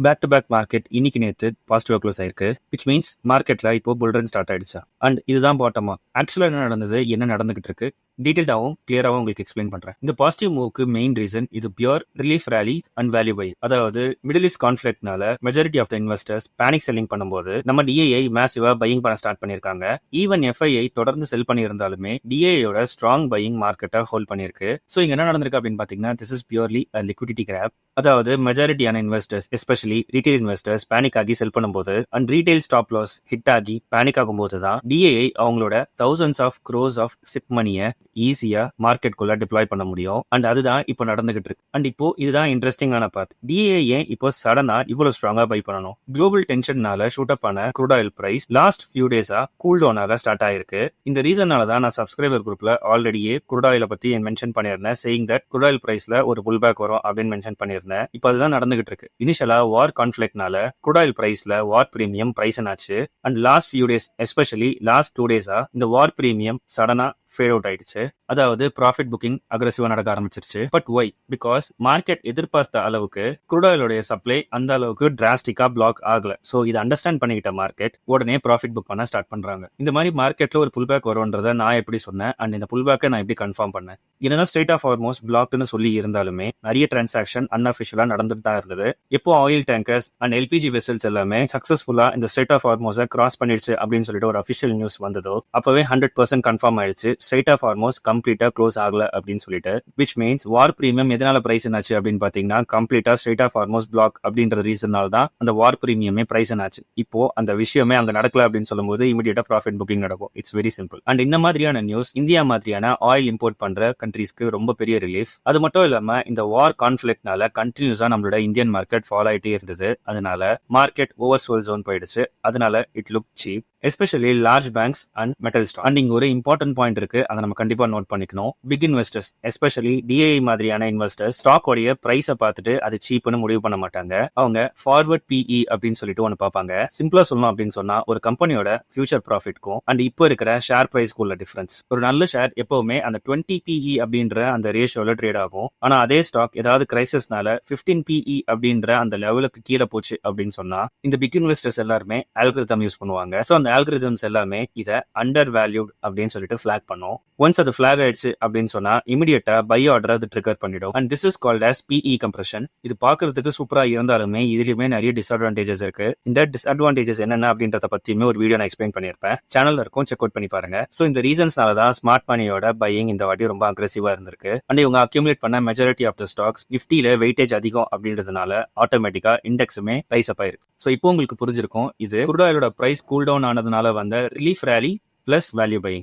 Back to back market இன்னைக்கு நேற்று positive close ஆயிருக்கு. விச் மீன்ஸ் மார்க்கெட்ல இப்போ புல் ரன் ஸ்டார்ட் ஆயிடுச்சா அண்ட் இதுதான் பாட்டமா. ஆக்சுவலா என்ன நடந்தது, என்ன நடந்துகிட்டு இருக்கு, டீடைல்டாவும் கிளியராகவும் உங்களுக்கு எக்ஸ்பிளைன் பண்றேன். இந்த பாசிட்டிவ் மூவ்க்கு மெயின் ரீசன் இது pure relief rally and value buy. அதாவது மிடில் ஈஸ்ட் கான்ஃபிளிக்ட்னால majority of the investors panic selling பண்ணும்போது நம்ம டிஏஐ மேசிவா பையிங் பண்ண ஸ்டார்ட் பண்ணிருக்காங்க. ஈவன் எஃப்ஐஐ தொடர்ந்து செல் பண்ணியிருந்தாலுமே டிஏஐயோட ஸ்ட்ராங் பையிங் மார்க்கெட்டை ஹோல்ட் பண்ணிருக்கு. ஸோ இங்க என்ன நடந்திருக்கு அப்படின்னு பாத்தீங்கன்னா, this is purely liquidity grab. அதாவது மெஜாரிட்டியான investors especially retail investors panic ஆகி செல் பண்ணும்போது and retail stop loss hit ஆகி பேனிக் ஆகும்போது தான் டிஏஐ அவங்களோட thousands of crores of cheap மணியை ஈஸியா மார்க்கெட்குள்ள டிப்ளாய் பண்ண முடியும். அண்ட் அதுதான் இப்போ நடந்துகிட்டு இருக்கு. அண்ட் இப்போ இதுதான் இன்ட்ரெஸ்டிங்கான பார்ட். டிஏஐ ஏன் இப்போ சடனா இவ்வளவு ஸ்ட்ராங்கா பை பண்ணணும்? குளோபல் டென்ஷன்னால ஷூட் அப் ஆன crude oil price last few டேஸா கூல் டவுனால ஸ்டார்ட் ஆயிருக்கு. இந்த ரீசனால தான் நான் சப்ஸ்கிரைபர் குரூப்ல ஆல்ரெடியே க்ரூட் ஆயில பத்தி மென்ஷன் பண்ணியிருந்தேன், சேயிங் தட் க்ரூட் ஆயில் பிரைஸ்ல ஒரு புல் பேக் வரும் அப்படின்னு மென்ஷன் பண்ணியிருந்தேன். இப்போ அதுதான் நடந்துகிட்டு இருக்கு. இனிஷியலா வார் கான்ஃபிளிக்ட்னால க்ரூட் ஆயில் பிரைஸ்ல வார் பிரீமியம் பிரைஸ் ஆச்சு. And last few days especially last 2 டேஸா இந்த வார் பிரீமியம் சடனா ஃபேட் அவுட் ஆயிடுச்சு. அதாவது ப்ராஃபிட் புக்கிங் அக்ரெசிவா நடக்க ஆரம்பிச்சிருச்சு. But why? பிகாஸ் மார்க்கெட் எதிர்பார்த்த அளவுக்கு க்ரூட் ஆயிலோட சப்ளை அந்த அளவுக்கு டிராஸ்டிக்கா பிளாக் ஆகல. ஸோ இதை அண்டர்ஸ்டாண்ட் பண்ணிக்கிட்ட மார்க்கெட் உடனே ப்ராஃபிட் புக் பண்ண ஸ்டார்ட் பண்றாங்க. இந்த மாதிரி மார்க்கெட்ல ஒரு புல் பேக் வரும்ன்றதை நான் எப்படி சொன்னேன் அண்ட் இந்த புல் பேக்கை நான் எப்படி கன்ஃபார்ம் பண்ணேன்? என்னதான் ஸ்ட்ரெயிட் ஆஃப் ஆல்மோஸ்ட் பிளாக்னு சொல்லி இருந்தாலுமே நிறைய டிரான்சாக்ஷன் அன்அஃபிஷியலா நடந்துட்டு தான் இருந்தது. எப்போ oil tankers and LPG vessels எல்லாமே சக்சஸ்ஃபுல்லா இந்த ஸ்ட்ரெயிட் ஆஃப் ஆல்மோஸ்ட் கிராஸ் பண்ணிடுச்சு அப்படின்னு சொல்லிட்டு ஒரு அஃபிஷியல் நியூஸ் வந்ததோ அப்பவே 100% கன்ஃபார்ம் ஆயிடுச்சு ஸ்ட்ரெயிட் ஆஃப் ஆல்மோஸ்ட் கம்ப்ளீட்டா க்ளோஸ் ஆகல அப்படின்னு சொல்லிட்டு. விச் மீன்ஸ் வார் பிரீமியம் எதனால பிரைஸ் ஆச்சு அப்படின்னு பாத்தீங்கன்னா கம்ப்ளீட்டா ஸ்ட்ரெயிட் ஆஃப் ஆல்மோஸ்ட் பிளாக் அப்படின்ற ரீசனால தான் அந்த வார் பிரீமியமே பிரைஸ் ஆச்சு. இப்போ அந்த விஷயமே அங்க நடக்கல அப்படின்னு சொல்லும்போது இமிடியேட்டா ப்ராஃபிட் புக்கிங் நடக்கும். It's very simple. அண்ட் இந்த மாதிரியான நியூஸ் இந்தியா மாதிரியான ஆயில் இம்போர்ட் பண்ற கண்ட்ரீஸ்க்கு ரொம்ப பெரிய ரிலீஃப். அது மட்டும் இல்லாம இந்த வார் கான்ஃபிளிக்ட்னால கண்டினியூஸா நம்மளோட இந்தியன் மார்க்கெட் ஃபாலோ ஆயிட்டே இருந்தது. அதனால மார்க்கெட் ஓவர் சோல் ஜோன் போயிடுச்சு. அதனால it look cheap especially large banks and metal stock. And இங்க ஒரு இம்பார்ட்டன்ட் பாயிண்ட் இருக்கு, அதை நம்ம கண்டிப்பா நோட் பண்ணிக்கணும். பிக் இன்வெஸ்டர்ஸ் எஸ்பெஷலி டிஐ மாதிரியான இன்வெஸ்டர்ஸ் ஸ்டாக்கோடைய பிரைஸை பார்த்துட்டு அது சீப்னு முடிவு பண்ண மாட்டாங்க. அவங்க ஃபார்வர்ட் பிஇ அப்படின்னு சொல்லிட்டு ஒன்று பார்ப்பாங்க. சிம்பிளா சொல்லணும் அப்படின்னு சொன்னா ஒரு கம்பெனியோட ஃபியூச்சர் ப்ராஃபிட்க்கும் அண்ட் இப்போ இருக்கிற ஷேர் பிரைஸ்க்கு உள்ள டிஃபரன்ஸ். ஒரு நல்ல ஷேர் எப்பவுமே அந்த 20 பிஇ அப்படின்ற அந்த ரேஷியோல ட்ரேட் ஆகும். ஆனா அதே ஸ்டாக் ஏதாவது கிரைசிஸ்னால 15 பிஇ அப்படின்ற அந்த லெவலுக்கு கீழே போச்சு அப்படின்னு சொன்னா இந்த பிக் இன்வெஸ்டர்ஸ் எல்லாருமே ஆல்கரிதம் யூஸ் பண்ணுவாங்க. ஸோ அந்த ஆல்கரிதம்ஸ் எல்லாமே இதை அண்டர் வேல்யூட் அப்படின்னு சொல்லிட்டு ஃபிளாக் பண்ணும். ஒன்ஸ் அது ஃபிளாக் ஆயிடுச்சு அப்படின்னு சொன்னா இமிடியேட்டா பை ஆர்டர் அது ட்ரிகர் பண்ணிடும். And this is called as PE compression. இது பாக்குறதுக்கு சூப்பரா இருந்தாலுமே இதுலயுமே நிறைய டிஸ்அட்வான்டேஜஸ் இருக்கு. இந்த டிஸ்அட்வான்டேஜஸ் என்னென்ன அப்படின்றத பத்தியுமே ஒரு வீடியோ நான் எக்ஸ்பிளைன் பண்ணியிருப்பேன். சேனல்ல இருக்கும், செக் அவுட் பண்ணி பாருங்க. ஸோ இந்த ரீசன்ஸ்னால தான் ஸ்மார்ட் மணியோட பையிங் இந்த வாட்டி ரொம்ப அக்ரெசிவா இருந்திருக்கு. அண்ட் இவங்க அக்யூமுலேட் பண்ண மெஜாரிட்டி ஆஃப் த ஸ்டாக்ஸ் நிஃப்டியில வெயிட்டேஜ் அதிகம் அப்படின்றதுனால ஆட்டோமேட்டிக்கா இண்டெக்ஸுமே ரைஸ் அப் ஆயிருக்கு. ஸோ இப்போ உங்களுக்கு புரிஞ்சிருக்கும் இது க்ரூட் ஆயிலோட பிரைஸ் கூல் டவுன் ஆனதுனால வந்த relief rally plus value buying.